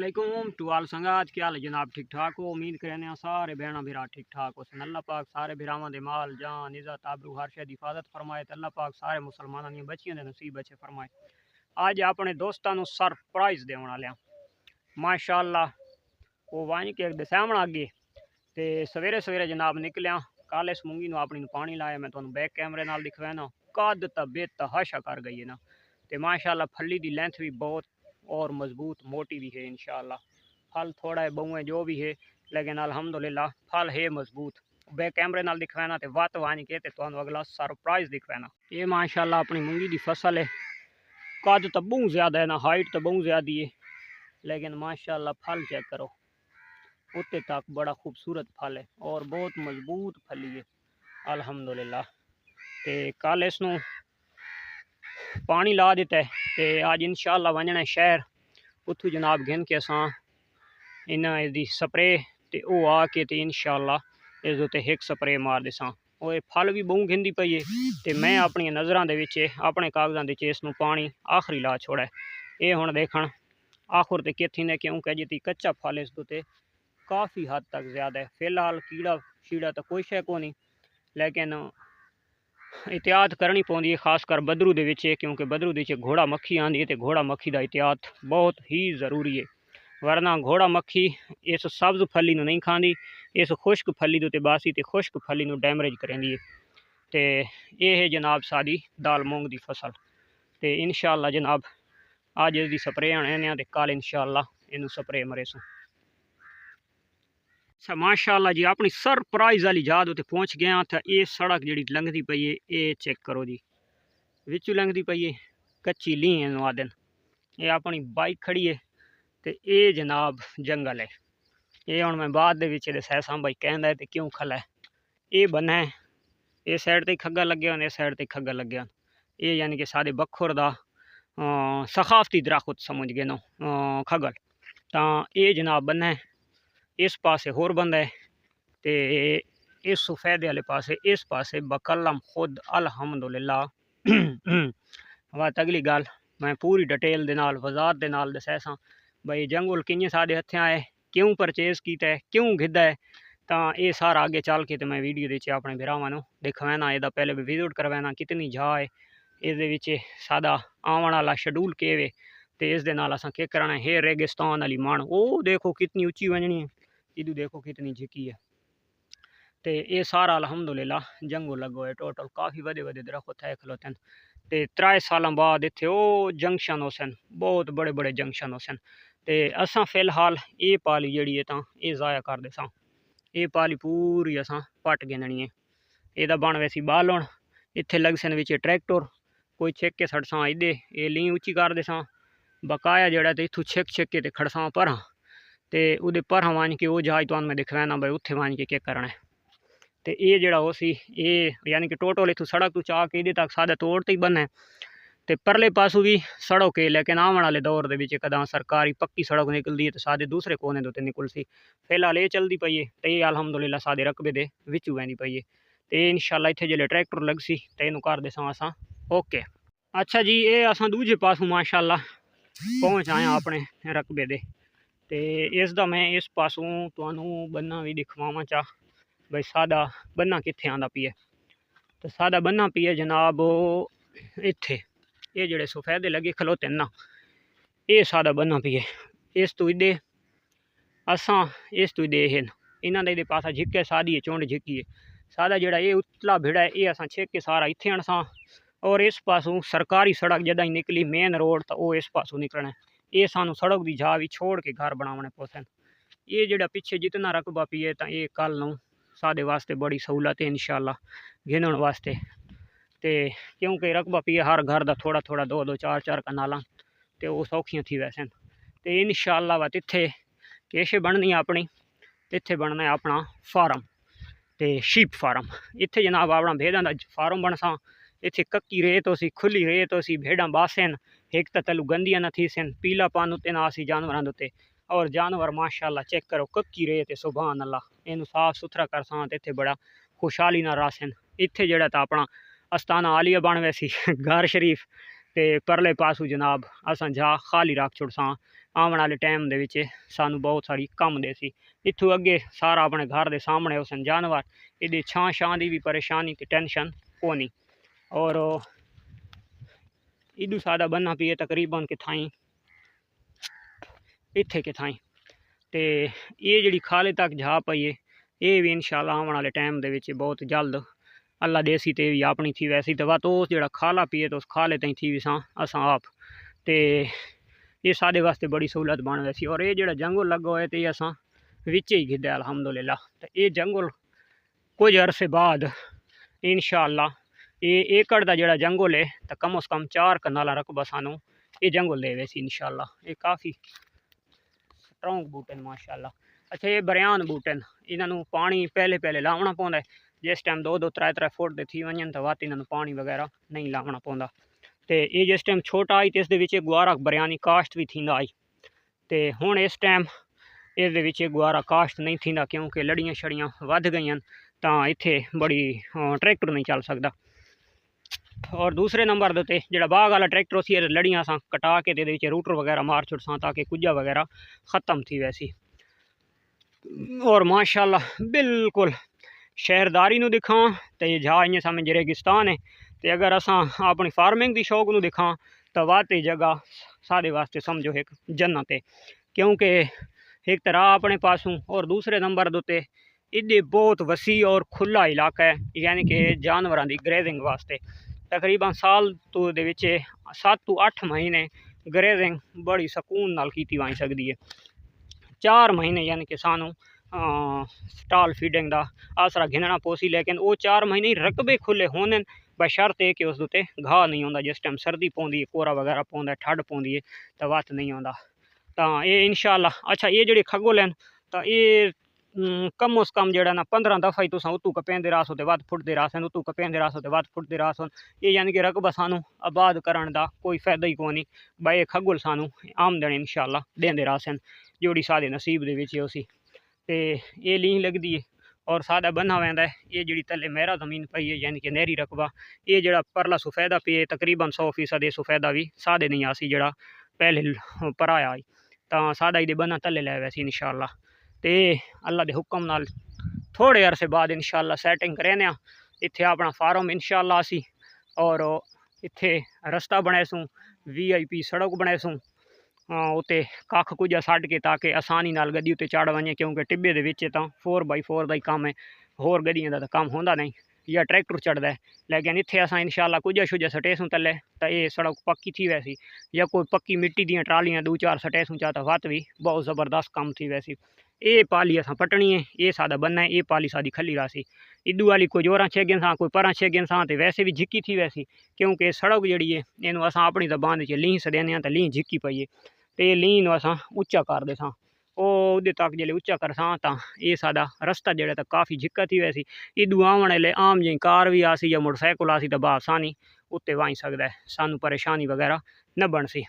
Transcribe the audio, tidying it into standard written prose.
अस्सलामुअलैकुम टू आल संगात क्या हाल है जनाब। ठीक ठाक हो? उम्मीद करने सारे बहना भरा ठीक ठाक हो। अल्लाह पाक सारे भरावां दे माल जान इज्जत आबरू हर शे दी हिफाजत फरमाए। अल्लाह पाक सारे मुसलमानां दी बच्चियां दे नसीब अच्छे फरमाए। अज अपने दोस्तां नूं सरप्राइज देने वाले माशाअल्लाह। वो वांज के दसावण अगे ते सवेरे सवेरे जनाब निकलिया। कल इस मूंगी नूं अपनी पानी लाया। मैं तुहानूं बैक कैमरे नाल दिखवाना। कद त बेतहाशा कर गई है ना। ते माशाअल्लाह फली दी लेंथ भी बहुत और मजबूत मोटी भी है। इंशाअल्लाह फल थोड़ा है बहुए जो भी है, लेकिन अल्हम्दुलिल्लाह फल है मजबूत। बैक कैमरे नाल दिखवाना ते वत वांज के ते तुहानूं अगला सरप्राइज दिखवाना। ये माशाअल्लाह अपनी मूंगी दी फसल है। कद तो बहुत ज़्यादा है ना, हाइट तो बहुत ज़्यादा है, लेकिन माशाअल्लाह फल चेक करो उत्ते तक बड़ा खूबसूरत फल है और बहुत मजबूत फली है अल्हम्दुलिल्लाह। ते कल इसनूं पानी ला दिता है ते अज इंशाअल्लाह वंजना है शहर। उत्थू जनाब गिन के असां इन्हां इसदी स्प्रे ते ओह आके ते इंशाअल्लाह इस उत्ते एक स्प्रे मार देसां। और फल भी बहु गिनदी पई है ते मैं अपनी नज़रां दे विच अपने कागजां दे विच इसनूं पानी आखिरी ला छोड़ा है। ये हुण देखण आखिर ते कित्थी ने, क्योंकि अजे ती कच्चा फल इस उत्ते काफ़ी हद तक ज़्यादा है। फिलहाल कीड़ा शीड़ा तो कोई शे कोनी, लेकिन एहतियात करनी पौंदी है खासकर बदरू दे विच, क्योंकि बदरू दे विच घोड़ा मक्खी आंदी है ते घोड़ा मक्खी दा एहतियात बहुत ही ज़रूरी है। वरना घोड़ा मक्खी इस सब्ज़ फली नूं नहीं खांदी, इस खुश्क फली दे उत्ते बासी ते खुश्क फली नूं डैमरेज करेंदी है। ते ये है जनाब साडी दाल मूंग दी फसल। ते इंशाअल्लाह जनाब अज इसदी स्प्रे आने ते कल इंशाअल्लाह इनू स्प्रे मरेसूँ। अच्छा माशाअल्लाह जी, अपनी सरप्राइज वाली याद उत्ते पहुँच गया था। ये सड़क जी लंघती पई है, ये चेक करो जी, विचू लंघती पई है, कच्ची लीह आदन। ये अपनी बाइक खड़ी है ते ये जनाब जंगल है। ये हुण मैं बाद दे विच दसां भाई कहंदा है ते क्यों खला है। ये बना है, इस साइड ते खग्गा लगे होने, इस साइड ते खग्गा लगे होन। ये यानी कि साढ़े बखुर दा सखाफती दरख्त समझ गए नो खगल। तां ये जनाब बना है, इस पासे होर बंदा है ते इस सफेदे वाले पासे इस पासे बकलम खुद अल्हम्दुलिल्लाह। बात अगली गल मैं पूरी डिटेल दे नाल वजात दे नाल दसां भाई जंगल कि'यां साढ़े हत्थें आए, क्यों परचेज किया है, क्यों गिद्धा है। तो ये सारा आगे चल के तो मैं वीडियो दे अपने भरावां नूं दिखवाना। ਇਹਦਾ पहले भी विजिट करवाना कितनी जा है, इस सादा आवन वाला शेड्यूल के वे ते इस दे नाल असां के करना है। रेगिस्तान वाली मण वो देखो कितनी उच्ची वजनी है, इधू देखो कितनी झिकी है। तो ये सारा अल्हम्दुलिल्लाह जंगल लगो है। टोटल काफ़ी वड्डे वड्डे दरख्त है खलोते हैं। तो 3 साल बाद इत्थे वो जंक्शन होसन, बहुत बड़े बड़े जंक्शन होसन। तो असां फिलहाल ये पाली जड़ी है तां ये ज़ाया कर देसां। ये पाली पूरी असां पट गिननी है। ਇਹਦਾ बन वैसी बालन इत्थे लगसन विच ट्रैक्टर कोई छिक के सड़सां इदे ये ली उच्ची कर देसां। बकाया जड़ा तो इत्थू छिक छिक के खड़सां परां ते उहदे परां वांज के वो जहाज तुहानूं मैं दिखवाना भाई उत्थे वांज के करना है। तो ये जड़ा हो सी ये यानी कि टोटल इत्थू सड़क तू चा के इहदे तक सादा तोड़ ते ही बना है। तो परले पासों भी सड़क है, लेकिन आवन वाले दौर दे विच कदां सरकारी पक्की सड़क निकलती है तो सादे दूसरे कोने दे निकल सी। फिलहाल ये चलती पई है तो ये अल्हम्दुलिल्लाह सादे रकबे दे विचू वहंदी पई है। तो इंशाअल्लाह इत्थे जिहले ट्रैक्टर लगसी तो इनू कर देसां असां ओके। अच्छा जी, ये असां दूजे पासों माशाअल्लाह पहुँच आए अपने रकबे दे। तो इसदा मैं इस पासों तुहानूं बन्ना भी दिखवावां चाह भाई सादा बन्ना कित्थे आंदा पिया। तो सादा बन्ना पिया जनाब इत्थे ये जड़े सफेदे लगे खलोते ना, ये सादा बन्ना पिया। इस तो इदे असां इस तो इदे हैं इन्हां दे पासा झिके सादी है, चुंड झिकी है। सादा जड़ा ये उतला भिड़ा है ये असां छिक के सारा इत्थे आणसां। और इस पासों सरकारी सड़क जदा ही निकली मेन रोड तो वो इस पासों निकलना है। ये सानू सड़क की जा भी छोड़ के घर बनाने पोसन। ये जड़ा पिछे जितना रकबा पिए तो ये कल नूं सादे वास्ते बड़ी सहूलत है इंशाअल्लाह गिनण वास्ते। तो क्योंकि रकबा पिए हर घर का थोड़ा थोड़ा 2-2 4-4 कनालां तो वो सौखियां थी वैसन। तो इंशाअल्लाह वत इत्थे किश बननी अपनी, इत्थे बनना है अपना फार्म तो शीप फार्म। इत्थे जनाब अपना भेड़ां दा फार्म बनसा। इत्थे कक्की रेत हो सी, खुली रेत हो सी, भेड़ां बासन एक तो तलू गंदियां न थी सन, पीला पान उत्ते ना सी जानवरां उत्ते। और जानवर माशाअल्लाह चेक करो कक्की रेत है सुभान अल्लाह। इनू साफ सुथरा करसां तो इत्थे बड़ा खुशहाली ना रासन। इत्थे जड़ा तो अपना अस्ताना आलिया बन वैसी घर शरीफ ते परले पासू जनाब असां जा खाली रख छुड़सां ਆਉਣ ਵਾਲੇ ਟਾਈਮ ਦੇ ਵਿੱਚ ਸਾਨੂੰ ਬਹੁਤ ਸਾਰੀ ਕੰਮ ਦੇ ਸੀ। ਇੱਥੋਂ ਅੱਗੇ ਸਾਰਾ ਆਪਣੇ ਘਰ ਦੇ ਸਾਹਮਣੇ ਉਸ ਜਾਨਵਰ, ਇਹਦੀ ਛਾਂ ਦੀ ਵੀ ਪਰੇशानी ਤੇ टेंशन कोनी। और इदू सादा बनना पिए तकरीबन किथाई इत्थे किथाई ते ये जिहड़ी खाले तक जा पई है ये भी इंशाअल्लाह आने वाले टाइम दे विच बहुत जल्द अल्लाह देसी ते भी अपनी थी वैसी तो तो जिहड़ा खाला पिए तो उस खाले ताईं थी भी असां आप ते ये साडे वास्ते बड़ी सहूलत बन वैसी। और ये जिहड़ा जंगल लगा होया ते असां विच ही गिद्या अल्हम्दुलिल्लाह। तो ये जंगल कुछ अरसे बाद इंशाअल्लाह ये एकड़ का जिहड़ा जंगल है तो कम अज़ कम 4 कनाला रकबा सानू ये जंगल दे वैसी इंशाअल्लाह। ये काफ़ी स्ट्रोंग बूटे माशाअल्लाह। अच्छा ये बरयान बूटे इन्हों पानी पहले पहले लावना पौंदा है, जिस टाइम 2-2 3-3 फुट के थी वजन तो वत इन्हों पानी वगैरह नहीं लावना पौंदा। तो ये जिस टाइम छोटा आई तो इस गुआरा बरयानी काश्त भी थींदा आई, तो हुण इस टाइम इस गुआरा काश्त नहीं थींदा क्योंकि लड़ियाँ छड़ियाँ वध गई तो इत्थे बड़ी ट्रैक्टर नहीं चल सकता। और दूसरे नंबर के जो बाग वाला ट्रैक्टर उसी लड़ियाँ अस कटा के रूटर वगैरह मार छुड़सा ताकि कुजा वगैरह ख़त्म थी वैसी। और माशाअल्लाह बिल्कुल शहरदारी नू दिखा तो ये जा इं समझ रेगिस्तान है। तो अगर अस अपनी फार्मिंग की शौक नू दिखा तो वाकई जगह साढ़े वास्ते समझो एक जन्नत है, क्योंकि एक तरह अपने पासों और दूसरे नंबर दोते इधे बहुत वसी और खुला इलाका है, यानी कि जानवरों की ग्रेजिंग वास्ते तकरीबन साल तो 7 to 8 महीने ग्रेजिंग बड़ी सकून नाल की वाई सकती है। 4 महीने यानी कि सानू स्टाल फीडिंग का आसरा घिनना पोसी, लेकिन वो 4 महीने रकबे खुले होने बशर्त है कि उस उत्ते घाह नहीं आता। जिस टाइम सर्दी पौंदी है, कोरा वगैरह पौंदा है, ठंड पौंदी है तो वत नहीं आता। तो ये इंशाअल्लाह अच्छा ये जो खगोल हैं तो ये कम उस कम जो ना 15 दफ़ा ही तुस उतू कपेंदे रहो तो वध फुटते रहो, उतू कपेंदे रहो तो वध फुटते रहो। ये यानी कि रकबा सानू आबाद करने का कोई फायदा ही कोनी भाई। ये खगोल सानू आमदन इंशाअल्लाह देंदे रहसन जोड़ी सादे नसीब दे विच उसी। ते ये लीह लगदी है और सादा बना वैंदा है। ये जी तले मेरा ज़मीन पई है यानी कि नहरी रकबा, ये जड़ा परला सफ़ैदा पे है तकरीबन 100% ये सफ़ैदा भी सादे नहीं आसी जड़ा पहले पराया आई तो सादा ही बना तले लै वैसी इंशाअल्लाह। तो अल्लाह के हुक्म नाल थोड़े अरसे बाद इंशाअल्लाह सैटिंग करें इत्थे अपना फार्म इंशाअल्लाह असी। और इत्थे रस्ता बनाएसूँ, VIP सड़क बनाएसूँ उत्ते कख कुछ सट के ताकि आसानी नाल गड्डी उत्ते चढ़ वजे, क्योंकि टिब्बे दे विच तां 4x4 का ही काम है, होर गड्डियां दा तां काम होंदा नहीं या ट्रैक्टर चढ़दा है। लेकिन इत्थे असां इंशाअल्लाह कुछ शुजा सटेसूँ तले तो ये सड़क पक्की थी वैसी, या कोई पक्की मिट्टी दी ट्रालियां 2-4 सटेसूँ चा तो वत भी बहुत ज़बरदस्त काम थी वैसी। ये पाली असां पटनी है, ये सादा बनना है, ये पाली सादी खली रासी। इदू वाली कोई जोरा छेगन सा कोई परा छेगन सा तो वैसे भी झिक्की थी वैसी, क्योंकि सड़क जी है इनू असां अपनी जबान लीह सदेने तो लीह झिक्की पई है। तो ये लीह नू असां उच्चा करदे सां, उदे तक जो उच्चा कर सां तो ये सादा रस्ता जो तो काफ़ी झिक्का थी वैसी। इदू आने ले आम जी कार भी आसी या मोटरसाइकिल आसी तो बासानी उत्ते वाई सकता है, सानू परेशानी वगैरह न बन सी।